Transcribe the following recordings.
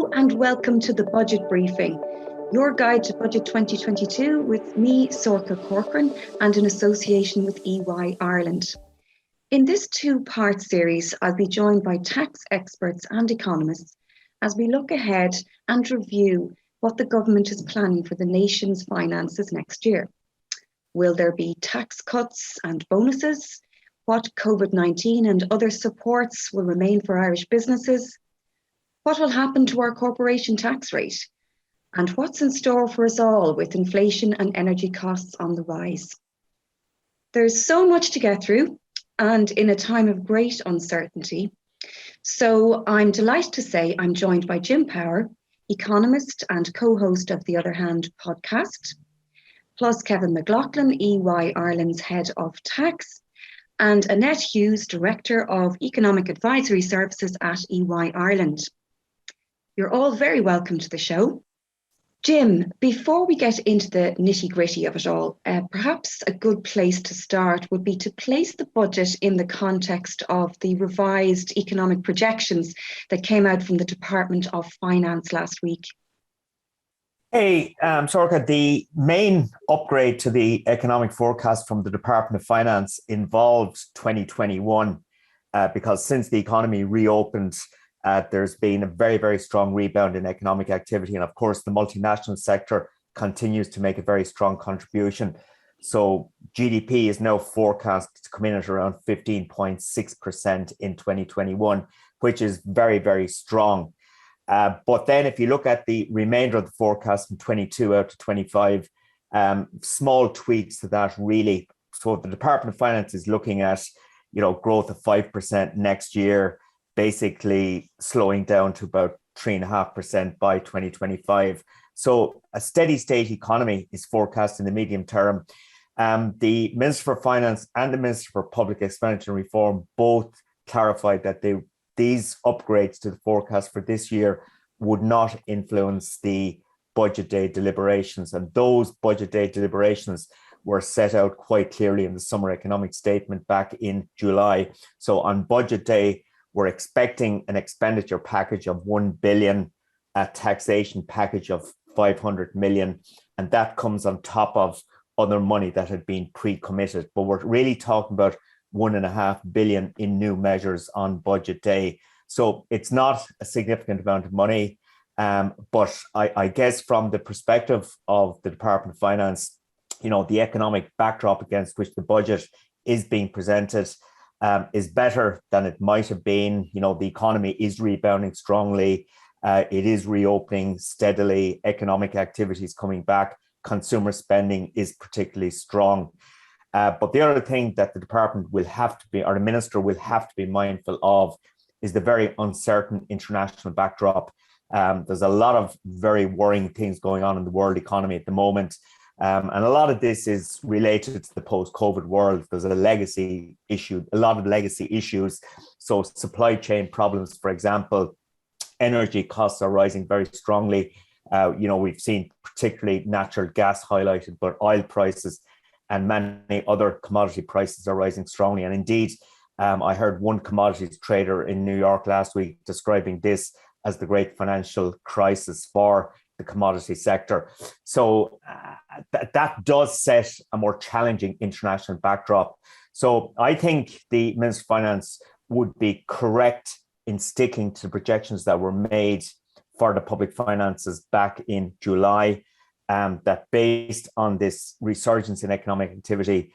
Hello and welcome to the Budget Briefing, your guide to Budget 2022 with me, Sorcha Corcoran, and in association with EY Ireland. In this two-part series, I'll be joined by tax experts and economists as we look ahead and review what the government is planning for the nation's finances next year. Will there be tax cuts and bonuses? What COVID-19 and other supports will remain for Irish businesses? What will happen to our corporation tax rate? And what's in store for us all with inflation and energy costs on the rise? There's so much to get through and in a time of great uncertainty. So I'm delighted to say I'm joined by Jim Power, economist and co-host of the Other Hand podcast, plus Kevin McLoughlin, EY Ireland's head of tax, and Annette Hughes, director of economic advisory services at EY Ireland. You're all very welcome to the show. Jim, before we get into the nitty-gritty of it all, perhaps a good place to start would be to place the budget in the context of the revised economic projections that came out from the Department of Finance last week. Hey, Sorcha, the main upgrade to the economic forecast from the Department of Finance involved 2021 because since the economy reopened, there's been a very, very strong rebound in economic activity. And of course, the multinational sector continues to make a very strong contribution. So GDP is now forecast to come in at around 15.6% in 2021, which is very, very strong. But then if you look at the remainder of the forecast from 22 out to 25, small tweaks to that really. So the Department of Finance is looking at, growth of 5% next year, basically slowing down to about 3.5% by 2025. So a steady state economy is forecast in the medium term. The Minister for Finance and the Minister for Public Expenditure Reform both clarified that these upgrades to the forecast for this year would not influence the budget day deliberations. And those budget day deliberations were set out quite clearly in the summer economic statement back in July. So on budget day, we're expecting an expenditure package of 1 billion, a taxation package of 500 million, and that comes on top of other money that had been pre-committed. But we're really talking about 1.5 billion in new measures on budget day. So it's not a significant amount of money, but I guess from the perspective of the Department of Finance, the economic backdrop against which the budget is being presented is better than it might have been. The economy is rebounding strongly. It is reopening steadily. Economic activity is coming back. Consumer spending is particularly strong. But the other thing that the department will have to be, or the minister will have to be mindful of, is the very uncertain international backdrop. There's a lot of very worrying things going on in the world economy at the moment. And a lot of this is related to the post-COVID world. There's a lot of legacy issues. So supply chain problems, for example, energy costs are rising very strongly. We've seen particularly natural gas highlighted, but oil prices and many other commodity prices are rising strongly. And indeed, I heard one commodities trader in New York last week describing this as the great financial crisis for the commodity sector. So that does set a more challenging international backdrop. So I think the Minister of Finance would be correct in sticking to the projections that were made for the public finances back in July, that based on this resurgence in economic activity,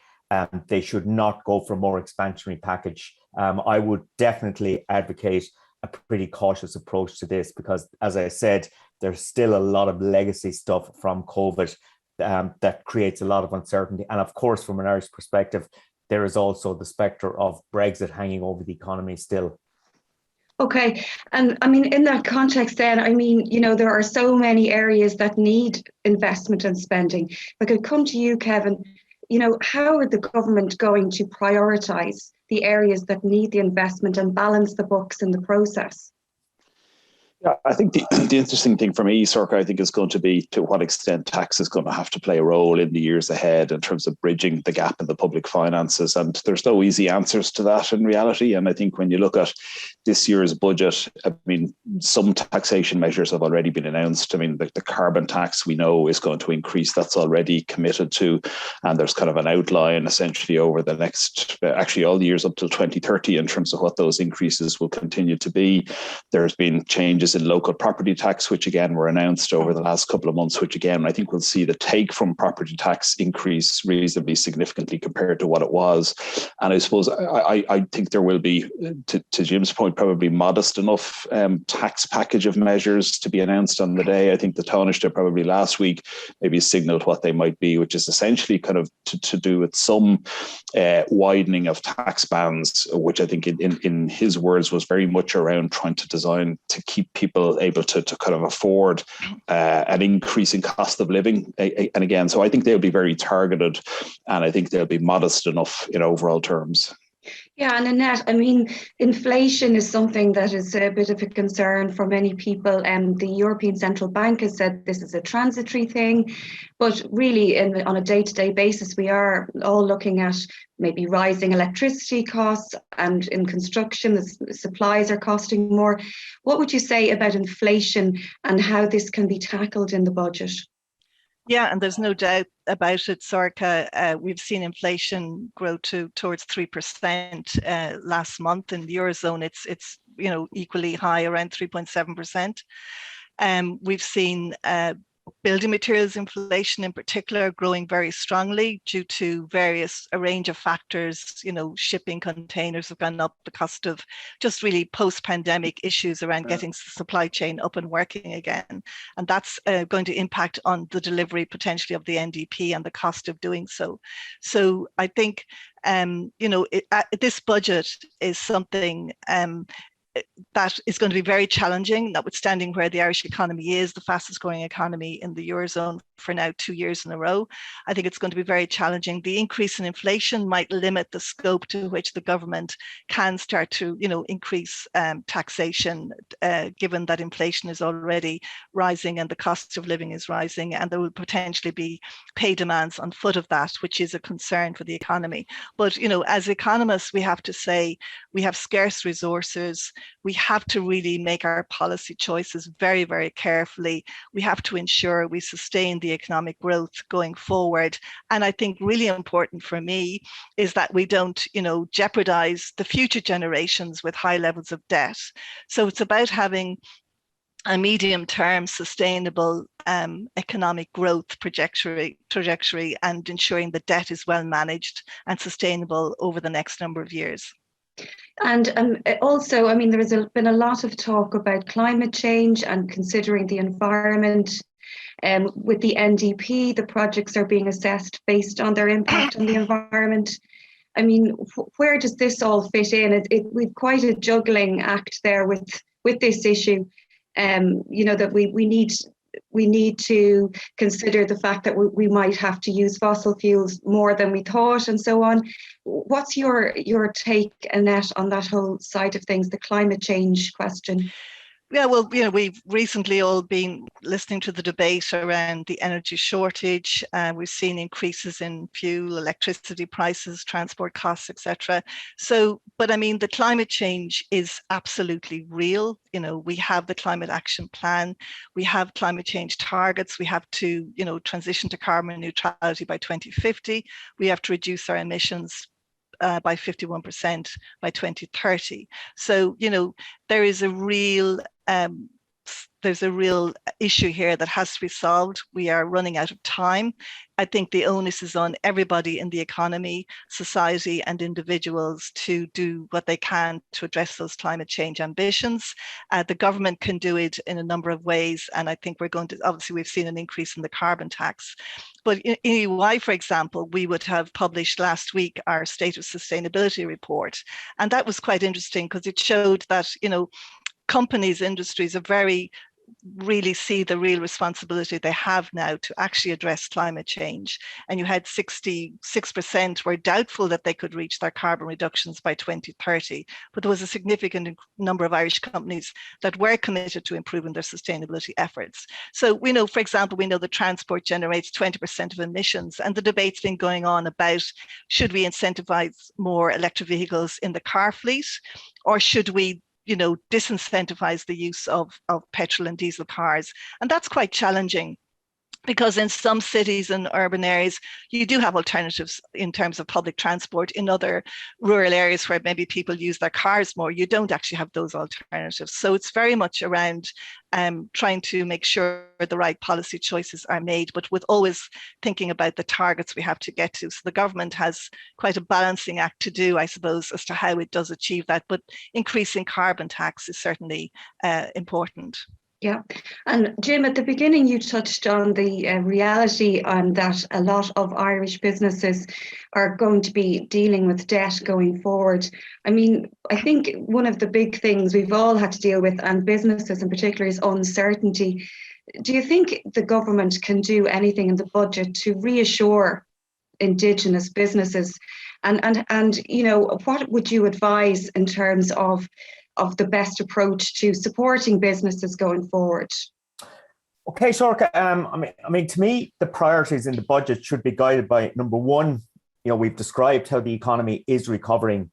they should not go for a more expansionary package. I would definitely advocate a pretty cautious approach to this because, as I said, there's still a lot of legacy stuff from COVID that creates a lot of uncertainty. And of course, from an Irish perspective, there is also the spectre of Brexit hanging over the economy still. Okay. And I mean, in that context then, there are so many areas that need investment and spending. If I could come to you, Kevin, how are the government going to prioritise the areas that need the investment and balance the books in the process? Yeah, I think the interesting thing for me, Sorcha, I think is going to be to what extent tax is going to have to play a role in the years ahead in terms of bridging the gap in the public finances. And there's no easy answers to that in reality. And I think when you look at this year's budget, some taxation measures have already been announced. I mean, the carbon tax we know is going to increase. That's already committed to. And there's kind of an outline essentially over the next, actually all the years up till 2030 in terms of what those increases will continue to be. There's been changes in local property tax, which again were announced over the last couple of months, which again, I think we'll see the take from property tax increase reasonably significantly compared to what it was. And I suppose I think there will be, to Jim's point, probably modest enough tax package of measures to be announced on the day. I think the Taoiseach probably last week maybe signalled what they might be, which is essentially kind of to do with some widening of tax bands, which I think in his words was very much around trying to design to keep people able to kind of afford an increase in cost of living. And again, so I think they'll be very targeted, and I think they'll be modest enough in overall terms. Yeah, and Annette, I mean, inflation is something that is a bit of a concern for many people. The European Central Bank has said this is a transitory thing, but really on a day-to-day basis, we are all looking at maybe rising electricity costs, and in construction, the supplies are costing more. What would you say about inflation and how this can be tackled in the budget? Yeah, and there's no doubt about it, Sorcha. We've seen inflation grow towards 3% last month. In the Eurozone, it's equally high, around 3.7%. We've seen building materials inflation in particular growing very strongly due to a range of factors. Shipping containers have gone up, the cost of just really post-pandemic issues around getting the supply chain up and working again. And that's going to impact on the delivery potentially of the NDP and the cost of doing so. So I think, this budget is something that is going to be very challenging, notwithstanding where the Irish economy is, the fastest growing economy in the Eurozone for now 2 years in a row. I think it's going to be very challenging. The increase in inflation might limit the scope to which the government can start to, increase taxation, given that inflation is already rising and the cost of living is rising, and there will potentially be pay demands on foot of that, which is a concern for the economy. But, as economists, we have to say we have scarce resources. We have to really make our policy choices very, very carefully. We have to ensure we sustain the economic growth going forward. And I think really important for me is that we don't, jeopardize the future generations with high levels of debt. So it's about having a medium-term sustainable economic growth trajectory and ensuring the debt is well managed and sustainable over the next number of years. And also, I mean, there's been a lot of talk about climate change and considering the environment. With the NDP, the projects are being assessed based on their impact on the environment. I mean, where does this all fit in? We've quite a juggling act there with this issue. That we need to consider the fact that we might have to use fossil fuels more than we thought and so on. What's your take, Annette, on that whole side of things, the climate change question? Yeah, well, we've recently all been listening to the debate around the energy shortage. We've seen increases in fuel, electricity prices, transport costs, etc. So, but I mean, the climate change is absolutely real. We have the climate action plan. We have climate change targets. We have to, transition to carbon neutrality by 2050. We have to reduce our emissions by 51% by 2030. So, there is a real issue here that has to be solved. We are running out of time. I think the onus is on everybody in the economy, society, and individuals to do what they can to address those climate change ambitions. The government can do it in a number of ways. And I think obviously we've seen an increase in the carbon tax. But in EY, for example, we would have published last week our State of Sustainability report. And that was quite interesting because it showed that, companies, industries really see the real responsibility they have now to actually address climate change. And you had 66% were doubtful that they could reach their carbon reductions by 2030. But there was a significant number of Irish companies that were committed to improving their sustainability efforts. So we know, for example, that transport generates 20% of emissions, and the debate's been going on about should we incentivize more electric vehicles in the car fleet, or should we disincentivize the use of petrol and diesel cars. And that's quite challenging, because in some cities and urban areas, you do have alternatives in terms of public transport. In other rural areas where maybe people use their cars more, you don't actually have those alternatives. So it's very much around trying to make sure the right policy choices are made, but with always thinking about the targets we have to get to. So the government has quite a balancing act to do, I suppose, as to how it does achieve that. But increasing carbon tax is certainly important. Yeah. And Jim, at the beginning, you touched on the reality that a lot of Irish businesses are going to be dealing with debt going forward. I mean, I think one of the big things we've all had to deal with, and businesses in particular, is uncertainty. Do you think the government can do anything in the budget to reassure Indigenous businesses? And what would you advise in terms of the best approach to supporting businesses going forward? Okay, Sorcha. I mean, to me, the priorities in the budget should be guided by, number one, we've described how the economy is recovering,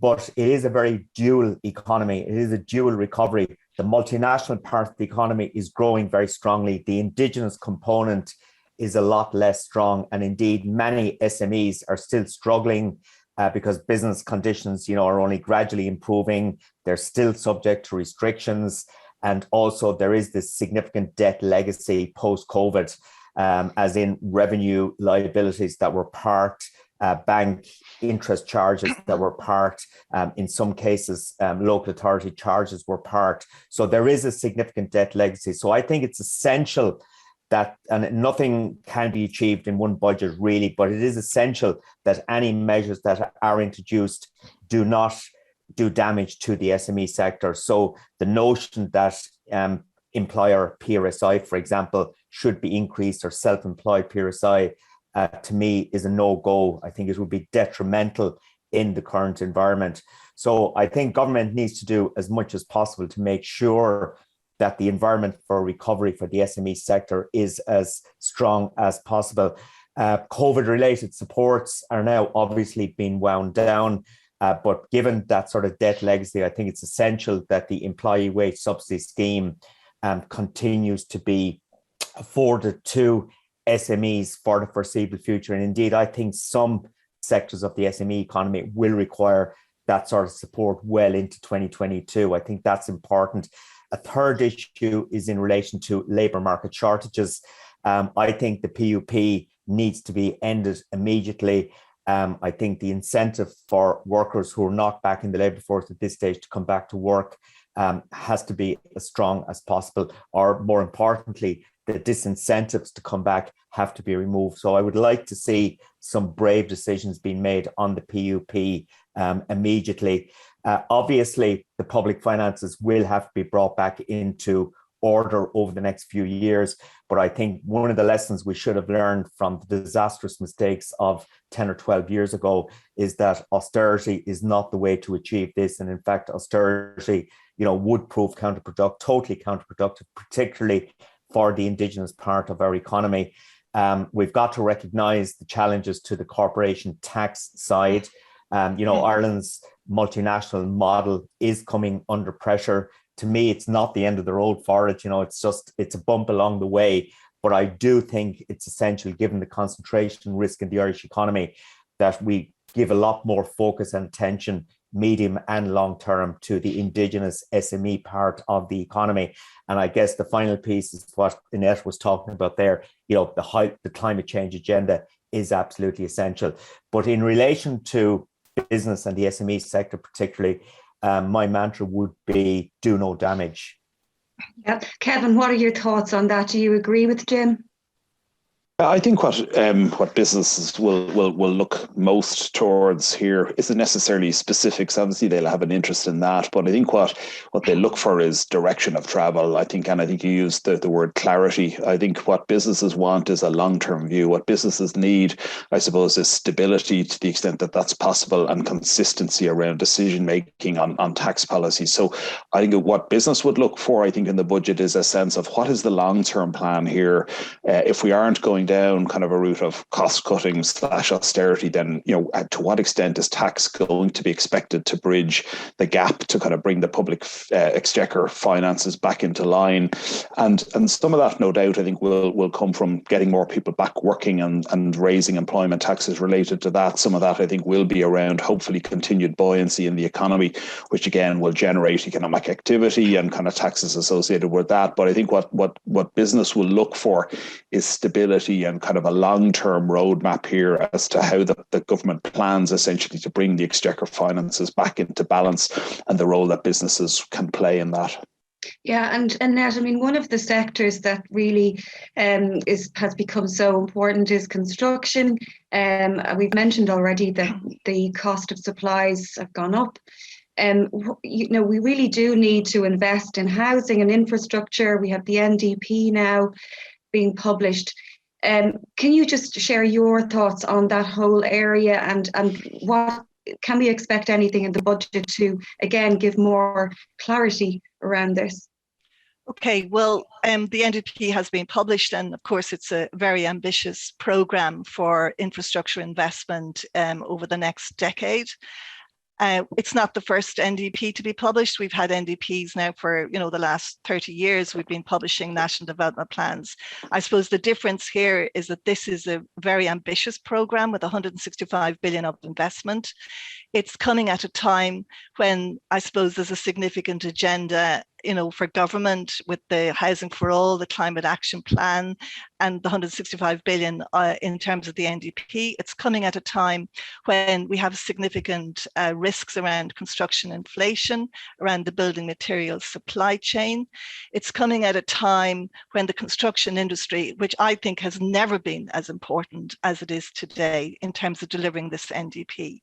but it is a very dual economy. It is a dual recovery. The multinational part of the economy is growing very strongly. The Indigenous component is a lot less strong. And indeed, many SMEs are still struggling because business conditions, are only gradually improving. They're still subject to restrictions. And also there is this significant debt legacy post-COVID, as in revenue liabilities that were parked, bank interest charges that were parked, in some cases, local authority charges were parked. So there is a significant debt legacy. So I think it's essential that, and nothing can be achieved in one budget really, but it is essential that any measures that are introduced do not do damage to the SME sector. So the notion that employer PRSI, for example, should be increased, or self-employed PRSI, to me is a no-go. I think it would be detrimental in the current environment. So I think government needs to do as much as possible to make sure that the environment for recovery for the SME sector is as strong as possible. COVID-related supports are now obviously being wound down, but given that sort of debt legacy, I think it's essential that the employee wage subsidy scheme continues to be afforded to SMEs for the foreseeable future. And indeed, I think some sectors of the SME economy will require that sort of support well into 2022. I think that's important. A third issue is in relation to labour market shortages. I think the PUP needs to be ended immediately. I think the incentive for workers who are not back in the labour force at this stage to come back to work has to be as strong as possible, or more importantly, the disincentives to come back have to be removed. So I would like to see some brave decisions being made on the PUP immediately. Obviously, the public finances will have to be brought back into order over the next few years. But I think one of the lessons we should have learned from the disastrous mistakes of 10 or 12 years ago is that austerity is not the way to achieve this. And in fact, austerity, would prove totally counterproductive, particularly for the Indigenous part of our economy. We've got to recognise the challenges to the corporation tax side. Ireland's multinational model is coming under pressure. To me, it's not the end of the road for it. It's a bump along the way. But I do think it's essential, given the concentration risk in the Irish economy, that we give a lot more focus and attention, medium and long term, to the Indigenous SME part of the economy. And I guess the final piece is what Annette was talking about there. The climate change agenda is absolutely essential. But in relation to business and the SME sector particularly, my mantra would be do no damage. Yeah. Kevin, what are your thoughts on that? Do you agree with Jim? I think what businesses will look most towards here isn't necessarily specifics. Obviously, they'll have an interest in that, but I think what they look for is direction of travel. I think you used the word clarity. I think what businesses want is a long-term view. What businesses need, I suppose, is stability to the extent that that's possible, and consistency around decision making on tax policy. So I think what business would look for, I think, in the budget is a sense of what is the long-term plan here. If we aren't going going down kind of a route of cost cutting / austerity, then, to what extent is tax going to be expected to bridge the gap to kind of bring the public exchequer finances back into line? And some of that, no doubt, I think will come from getting more people back working and raising employment taxes related to that. Some of that, I think, will be around hopefully continued buoyancy in the economy, which again will generate economic activity and kind of taxes associated with that. But I think what business will look for is stability and kind of a long-term roadmap here as to how the government plans essentially to bring the exchequer finances back into balance, and the role that businesses can play in that. Yeah, and Annette, I mean, one of the sectors that really has become so important is construction. We've mentioned already that the cost of supplies have gone up. We really do need to invest in housing and infrastructure. We have the NDP now being published. Can you just share your thoughts on that whole area, and what can we expect anything in the budget to, again, give more clarity around this? Okay, well, the NDP has been published, and of course it's a very ambitious programme for infrastructure investment over the next decade. It's not the first NDP to be published. We've had NDPs now for the last 30 years. We've been publishing national development plans. I suppose the difference here is that this is a very ambitious programme with 165 billion of investment. It's coming at a time when I suppose there's a significant agenda for government with the Housing for All, the Climate Action Plan, and the 165 billion in terms of the NDP. It's coming at a time when we have significant risks around construction inflation, around the building materials supply chain. It's coming at a time when the construction industry, which I think has never been as important as it is today in terms of delivering this NDP.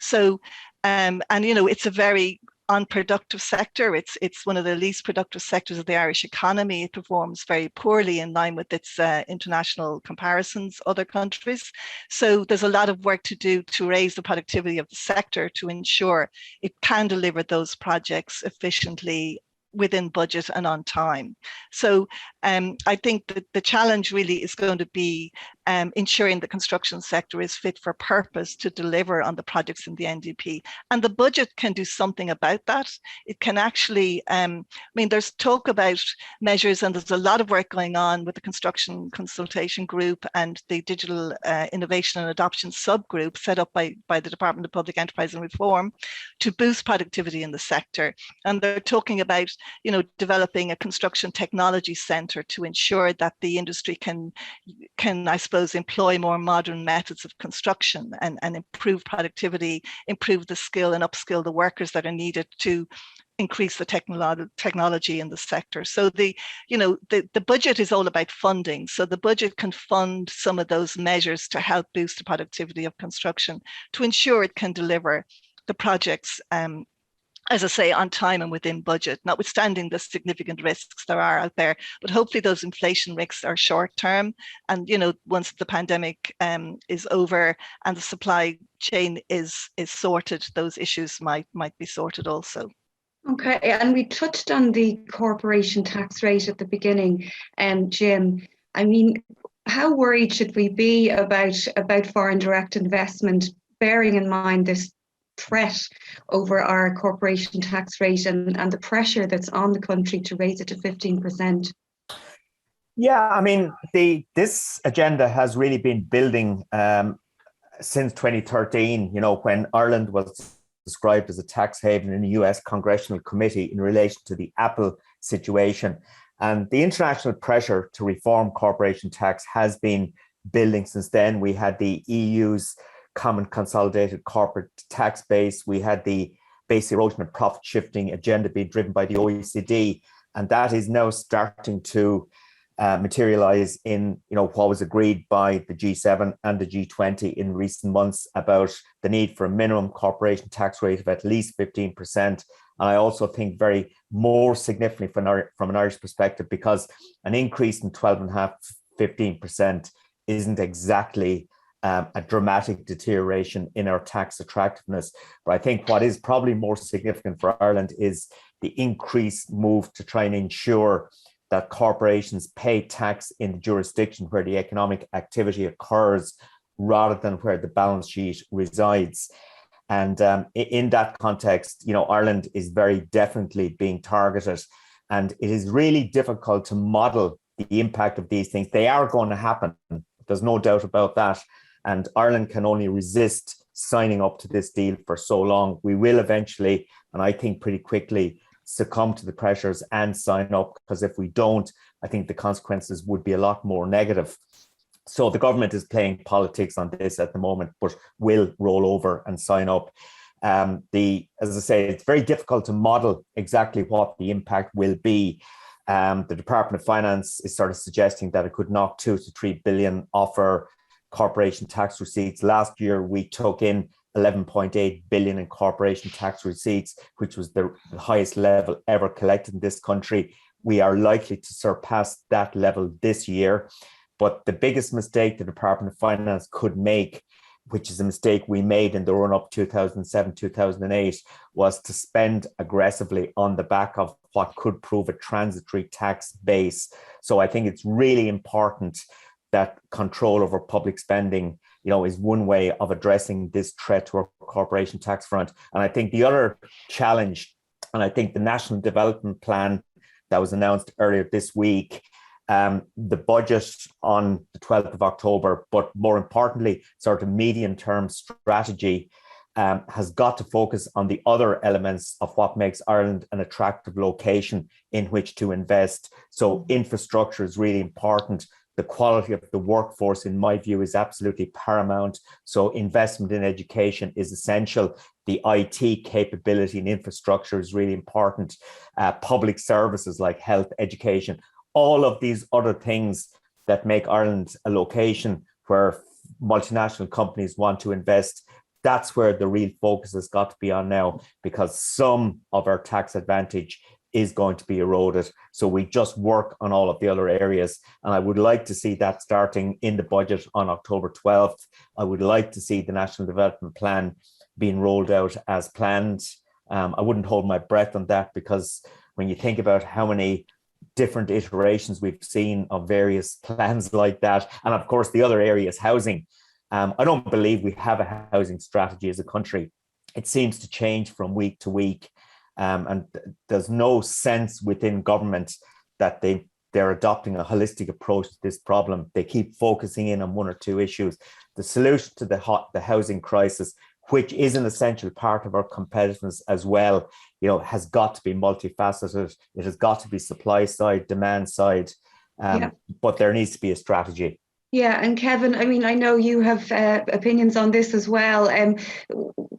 So, it's a very unproductive sector. It's one of the least productive sectors of the Irish economy. It performs very poorly in line with its international comparisons, other countries. So there's a lot of work to do to raise the productivity of the sector to ensure it can deliver those projects efficiently, within budget and on time. So I think that the challenge really is going to be ensuring the construction sector is fit for purpose to deliver on the projects in the NDP. And the budget can do something about that. It can actually, there's talk about measures, and there's a lot of work going on with the construction consultation group and the digital innovation and adoption subgroup set up by the Department of Public Enterprise and Reform to boost productivity in the sector. And they're talking about developing a construction technology centre to ensure that the industry can I suppose employ more modern methods of construction and improve productivity, improve the skill and upskill the workers that are needed to increase the technology in the sector. So the budget is all about funding. So the budget can fund some of those measures to help boost the productivity of construction to ensure it can deliver the projects as I say, on time and within budget, notwithstanding the significant risks there are out there. But hopefully those inflation risks are short term. And, once the pandemic is over and the supply chain is sorted, those issues might be sorted also. Okay, and we touched on the corporation tax rate at the beginning, Jim. I mean, how worried should we be about foreign direct investment, bearing in mind this threat over our corporation tax rate and the pressure that's on the country to raise it to 15%? Yeah, I mean, this agenda has really been building since 2013, when Ireland was described as a tax haven in the US Congressional Committee in relation to the Apple situation. And the international pressure to reform corporation tax has been building since then. We had the EU's Common Consolidated Corporate Tax Base. We had the base erosion and profit shifting agenda being driven by the OECD. And that is now starting to materialize in what was agreed by the G7 and the G20 in recent months about the need for a minimum corporation tax rate of at least 15%. And I also think very more significantly from an Irish perspective, because an increase in 12.5%, 15% isn't exactly a dramatic deterioration in our tax attractiveness. But I think what is probably more significant for Ireland is the increased move to try and ensure that corporations pay tax in the jurisdiction where the economic activity occurs rather than where the balance sheet resides. And in that context, Ireland is very definitely being targeted, and it is really difficult to model the impact of these things. They are going to happen. There's no doubt about that. And Ireland can only resist signing up to this deal for so long. We will eventually, and I think pretty quickly, succumb to the pressures and sign up, because if we don't, I think the consequences would be a lot more negative. So the government is playing politics on this at the moment, but will roll over and sign up. As I say, it's very difficult to model exactly what the impact will be. The Department of Finance is sort of suggesting that it could knock 2 to 3 billion off our corporation tax receipts. Last year, we took in 11.8 billion in corporation tax receipts, which was the highest level ever collected in this country. We are likely to surpass that level this year. But the biggest mistake the Department of Finance could make, which is a mistake we made in the run-up 2007, 2008, was to spend aggressively on the back of what could prove a transitory tax base. So I think it's really important that control over public spending, is one way of addressing this threat to our corporation tax front. And I think the other challenge, and I think the National Development Plan that was announced earlier this week, the budget on the 12th of October, but more importantly, sort of medium-term strategy has got to focus on the other elements of what makes Ireland an attractive location in which to invest. So infrastructure is really important. The quality of the workforce, in my view, is absolutely paramount. So investment in education is essential. The IT capability and infrastructure is really important. Public services like health, education, all of these other things that make Ireland a location where multinational companies want to invest. That's where the real focus has got to be on now, because some of our tax advantage is going to be eroded. So we just work on all of the other areas. And I would like to see that starting in the budget on October 12th. I would like to see the National Development Plan being rolled out as planned. I wouldn't hold my breath on that, because when you think about how many different iterations we've seen of various plans like that, and of course the other area is housing. I don't believe we have a housing strategy as a country. It seems to change from week to week. And there's no sense within government that they're adopting a holistic approach to this problem. They keep focusing in on one or two issues. The solution to the housing crisis, which is an essential part of our competitiveness as well, has got to be multifaceted. It has got to be supply side, demand side, but there needs to be a strategy. Yeah, and Kevin, I know you have opinions on this as well.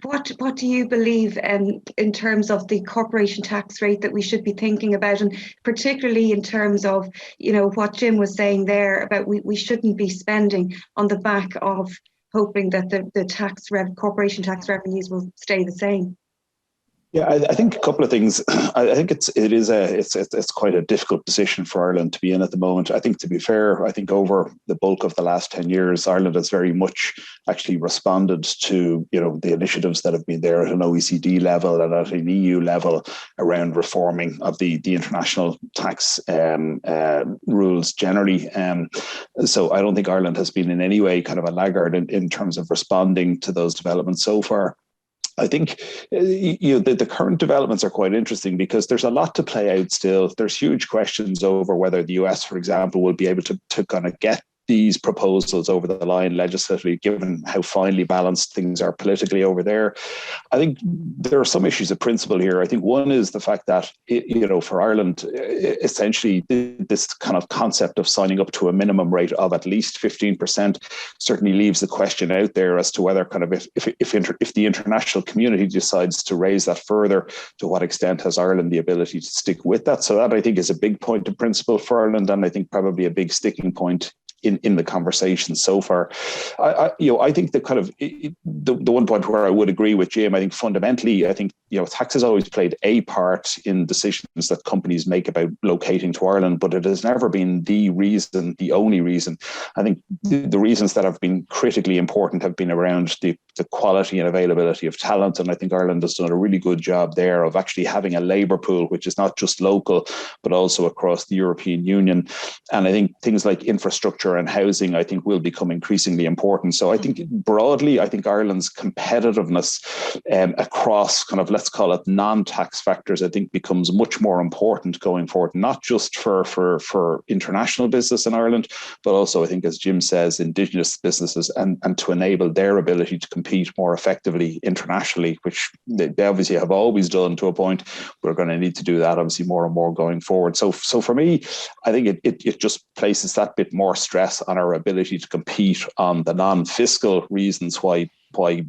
What do you believe in terms of the corporation tax rate that we should be thinking about, and particularly in terms of what Jim was saying there about we shouldn't be spending on the back of hoping that the corporation tax revenues will stay the same? Yeah, I think a couple of things. I think it's quite a difficult position for Ireland to be in at the moment. I think, to be fair, I think over the bulk of the last 10 years, Ireland has very much actually responded to the initiatives that have been there at an OECD level and at an EU level around reforming of the international tax rules generally. So I don't think Ireland has been in any way kind of a laggard in terms of responding to those developments so far. I think the current developments are quite interesting because there's a lot to play out still. There's huge questions over whether the US, for example, will be able to kind of get these proposals over the line legislatively, given how finely balanced things are politically over there. I think there are some issues of principle here. I think one is the fact that, for Ireland, essentially this kind of concept of signing up to a minimum rate of at least 15% certainly leaves the question out there as to whether kind of if the international community decides to raise that further, to what extent has Ireland the ability to stick with that? So that, I think, is a big point of principle for Ireland, and I think probably a big sticking point in the conversation so far. I think that kind of the one point where I would agree with Jim, I think fundamentally, I think tax has always played a part in decisions that companies make about locating to Ireland, but it has never been the only reason. I think the reasons that have been critically important have been around the the quality and availability of talent. And I think Ireland has done a really good job there of actually having a labour pool, which is not just local, but also across the European Union. And I think things like infrastructure and housing, I think, will become increasingly important. So I think broadly, I think Ireland's competitiveness across kind of, let's call it non-tax factors, I think becomes much more important going forward, not just for international business in Ireland, but also I think, as Jim says, Indigenous businesses, and to enable their ability to compete more effectively internationally, which they obviously have always done to a point. We're going to need to do that obviously more and more going forward. So for me, I think it just places that bit more stress on our ability to compete on the non-fiscal reasons why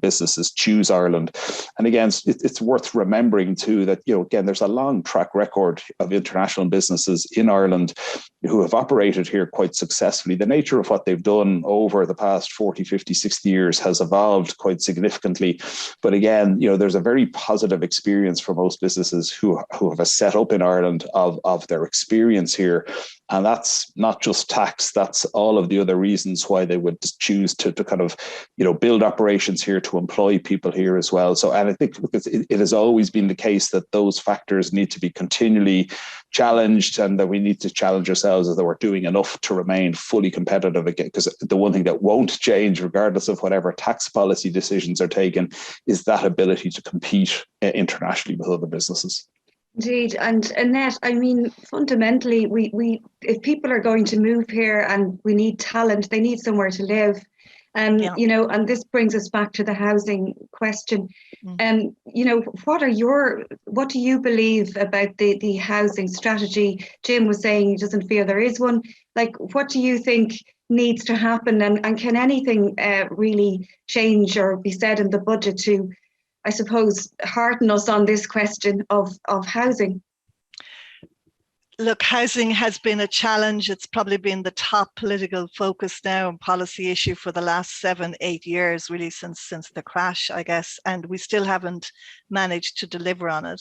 businesses choose Ireland. And again, it's worth remembering too that, again, there's a long track record of international businesses in Ireland who have operated here quite successfully. The nature of what they've done over the past 40, 50, 60 years has evolved quite significantly. But again, there's a very positive experience for most businesses who have a set up in Ireland of their experience here. And that's not just tax, that's all of the other reasons why they would choose to kind of, build operations here, to employ people here as well. So, and I think it has always been the case that those factors need to be continually challenged, and that we need to challenge ourselves as though we're doing enough to remain fully competitive again. Because the one thing that won't change, regardless of whatever tax policy decisions are taken, is that ability to compete internationally with other businesses. Indeed. And Annette, I mean, fundamentally, we if people are going to move here and we need talent, they need somewhere to live. And this brings us back to the housing question. What do you believe about the housing strategy? Jim was saying he doesn't feel there is one. Like, what do you think needs to happen? And can anything really change or be said in the budget to, I suppose, hearten us on this question of housing? Look, housing has been a challenge. It's probably been the top political focus now and policy issue for the last 7-8 years, really since the crash, I guess. And we still haven't managed to deliver on it.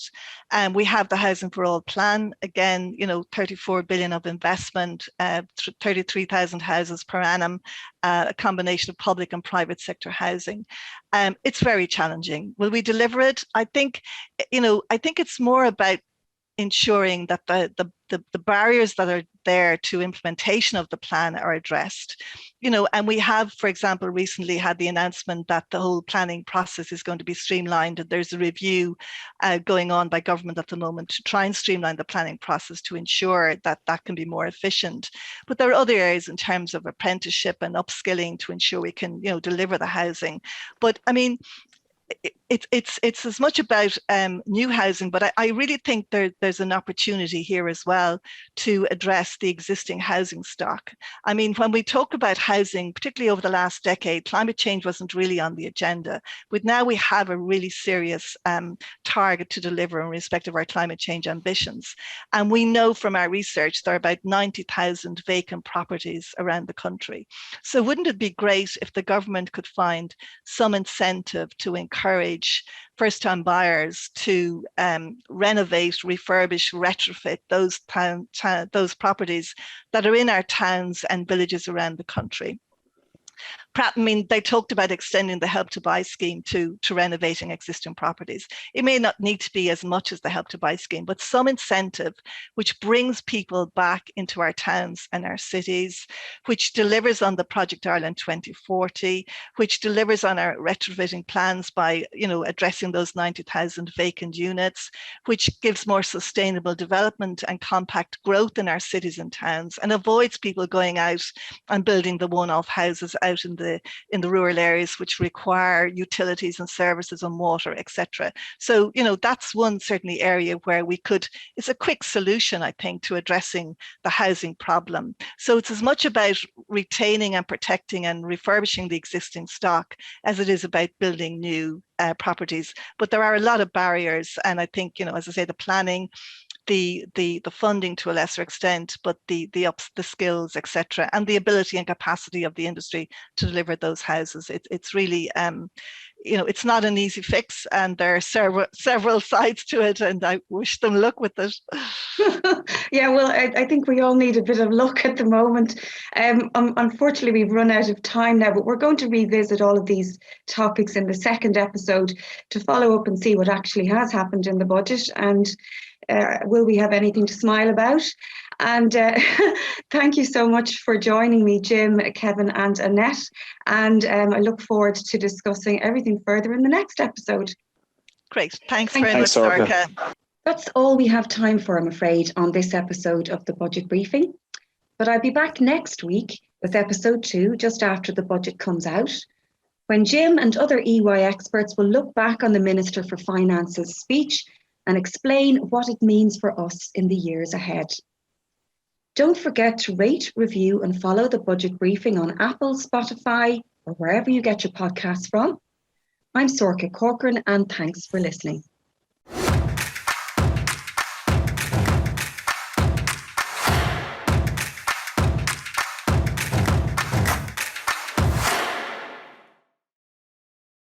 And we have the Housing for All plan. Again, 34 billion of investment, 33,000 houses per annum, a combination of public and private sector housing. It's very challenging. Will we deliver it? I think it's more about ensuring that the barriers that are there to implementation of the plan are addressed. And we have, for example, recently had the announcement that the whole planning process is going to be streamlined, and there's a review going on by government at the moment to try and streamline the planning process to ensure that that can be more efficient. But there are other areas in terms of apprenticeship and upskilling to ensure we can, deliver the housing. But I mean, it's as much about new housing, but I really think there's an opportunity here as well to address the existing housing stock. I mean, when we talk about housing, particularly over the last decade, climate change wasn't really on the agenda, but now we have a really serious target to deliver in respect of our climate change ambitions. And we know from our research there are about 90,000 vacant properties around the country. So wouldn't it be great if the government could find some incentive to encourage first-time buyers to renovate, refurbish, retrofit those properties that are in our towns and villages around the country? They talked about extending the Help to Buy scheme to renovating existing properties. It may not need to be as much as the Help to Buy scheme, but some incentive which brings people back into our towns and our cities, which delivers on the Project Ireland 2040, which delivers on our retrofitting plans by, addressing those 90,000 vacant units, which gives more sustainable development and compact growth in our cities and towns, and avoids people going out and building the one-off houses out in the rural areas, which require utilities and services and water, etc. So, that's one certainly area where it's a quick solution, I think, to addressing the housing problem. So it's as much about retaining and protecting and refurbishing the existing stock as it is about building new properties. But there are a lot of barriers. And I think, as I say, the planning, the funding to a lesser extent, but the skills, etc., and the ability and capacity of the industry to deliver those houses. It's really it's not an easy fix, and there are several sides to it, and I wish them luck with it. Yeah, well, I think we all need a bit of luck at the moment. Unfortunately, we've run out of time now, but we're going to revisit all of these topics in the second episode to follow up and see what actually has happened in the budget, and will we have anything to smile about? And thank you so much for joining me, Jim, Kevin and Annette. And I look forward to discussing everything further in the next episode. Great. Thanks very much, Sorcha. That's all we have time for, I'm afraid, on this episode of the Budget Briefing. But I'll be back next week with episode 2, just after the budget comes out, when Jim and other EY experts will look back on the Minister for Finance's speech and explain what it means for us in the years ahead. Don't forget to rate, review and follow the Budget Briefing on Apple, Spotify or wherever you get your podcasts from. I'm Sorcha Corcoran and thanks for listening.